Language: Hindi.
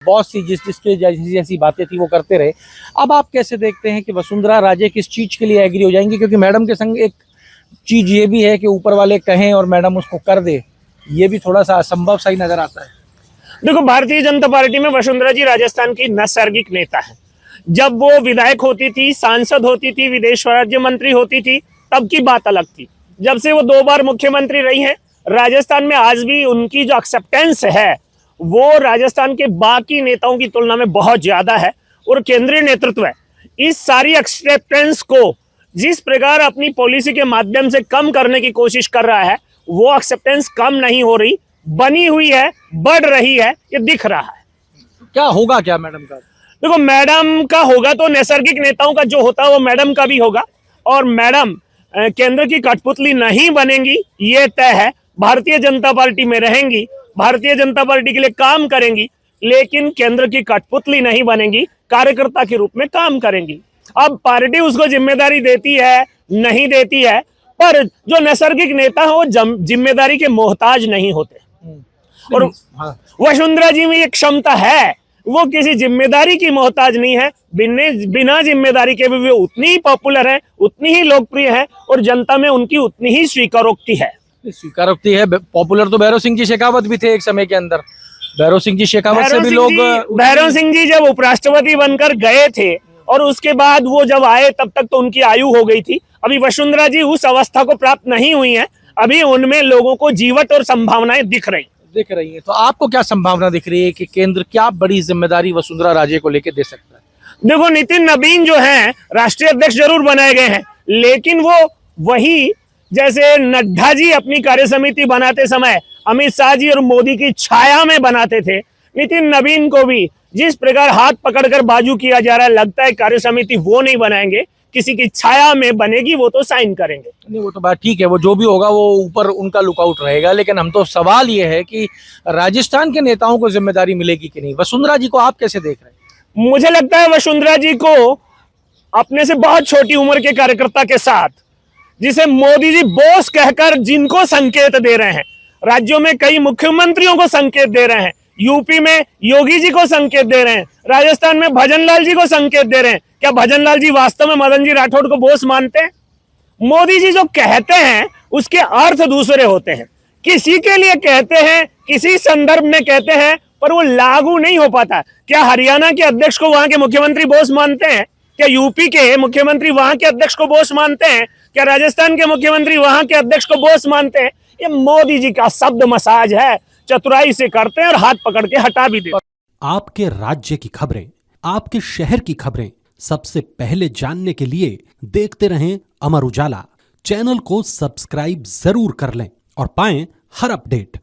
बहुत सी जिसके जैसी जैसी बातें थी वो करते रहे। अब आप कैसे देखते हैं कि वसुंधरा राजे किस चीज के लिए एग्री हो जाएंगी? क्योंकि मैडम के संग एक चीज ये भी है कि ऊपर वाले कहें और मैडम उसको कर दे, ये भी थोड़ा सा असंभव सा ही नजर आता है। देखो, भारतीय जनता पार्टी में वसुंधरा जी राजस्थान की नैसर्गिक नेता है। जब वो विधायक होती थी, सांसद होती थी, विदेश राज्य मंत्री होती थी, तब की बात अलग थी। जब से वो 2 बार मुख्यमंत्री रही है, राजस्थान में आज भी उनकी जो एक्सेप्टेंस है वो राजस्थान के बाकी नेताओं की तुलना में बहुत ज्यादा है। और केंद्रीय नेतृत्व है इस सारी एक्सेप्टेंस को जिस प्रकार अपनी पॉलिसी के माध्यम से कम करने की कोशिश कर रहा है, वो एक्सेप्टेंस कम नहीं हो रही, बनी हुई है, बढ़ रही है, ये दिख रहा है। क्या होगा क्या मैडम का? देखो, मैडम का होगा तो नैसर्गिक नेताओं का जो होता है वो मैडम का भी होगा। और मैडम केंद्र की कठपुतली नहीं बनेंगी, ये तय है। भारतीय जनता पार्टी में रहेंगी, भारतीय जनता पार्टी के लिए काम करेंगी, लेकिन केंद्र की कठपुतली नहीं बनेंगी, कार्यकर्ता के रूप में काम करेंगी। अब पार्टी उसको जिम्मेदारी देती है नहीं देती है, पर जो नैसर्गिक नेता है वो जिम्मेदारी के मोहताज नहीं होते। और वसुंधरा जी में ये क्षमता है, वो किसी जिम्मेदारी की मोहताज नहीं है। बिना जिम्मेदारी के भी वो उतनी ही पॉपुलर है, उतनी ही लोकप्रिय है और जनता में उनकी उतनी ही स्वीकारोक्ति है। स्वीकारोक्ति है। पॉपुलर तो भैरव सिंह जी शेखावत भी थे एक समय के अंदर। भैरव सिंह जी शेखावत से भी लोग, भैरव सिंह जी जब उपराष्ट्रपति बनकर गए थे और उसके बाद वो जब आए तब तक तो उनकी आयु हो गई थी। अभी वसुंधरा जी उस अवस्था को प्राप्त नहीं हुई है, अभी उनमें लोगों को जीवट और संभावनाएं दिख रही है। तो आपको क्या संभावना दिख रही है कि केंद्र क्या बड़ी जिम्मेदारी वसुंधरा राजे को लेकर दे सकता है? देखो, नितिन नवीन जो हैं राष्ट्रीय अध्यक्ष जरूर बनाए गए हैं, लेकिन वो वही जैसे नड्डा जी अपनी कार्य समिति बनाते समय अमित शाह जी और मोदी की छाया में बनाते थे, नितिन नवीन को भी जिस प्रकार हाथ पकड़कर बाजू किया जा रहा है, लगता है कार्य समिति वो नहीं बनाएंगे, किसी की छाया में बनेगी, वो तो साइन करेंगे। नहीं, वो तो बात ठीक है, वो जो भी होगा वो ऊपर उनका लुकआउट रहेगा। लेकिन हम तो सवाल ये है कि राजस्थान के नेताओं को जिम्मेदारी मिलेगी कि नहीं? वसुंधरा जी को आप कैसे देख रहे हैं? मुझे लगता है वसुंधरा जी को अपने से बहुत छोटी उम्र के कार्यकर्ता के साथ, जिसे मोदी जी बॉस कहकर जिनको संकेत दे रहे हैं, राज्यों में कई मुख्यमंत्रियों को संकेत दे रहे हैं, यूपी में योगी जी को संकेत दे रहे हैं, राजस्थान में भजनलाल जी को संकेत दे रहे हैं। क्या भजनलाल जी वास्तव में मदन जी राठौड़ को बॉस मानते हैं? मोदी जी जो कहते हैं उसके अर्थ दूसरे होते हैं। किसी के लिए कहते हैं, किसी संदर्भ में कहते हैं, पर वो लागू नहीं हो पाता। क्या हरियाणा के अध्यक्ष को वहां के मुख्यमंत्री बॉस मानते हैं? क्या यूपी के मुख्यमंत्री वहां के अध्यक्ष को बॉस मानते हैं? क्या राजस्थान के मुख्यमंत्री वहां के अध्यक्ष को बॉस मानते हैं? ये मोदी जी का शब्द मसाज है, चतुराई से करते हैं और हाथ पकड़ के हटा भी देते हैं। आपके राज्य की खबरें, आपके शहर की खबरें सबसे पहले जानने के लिए देखते रहें अमर उजाला। चैनल को सब्सक्राइब जरूर कर लें और पाएं हर अपडेट।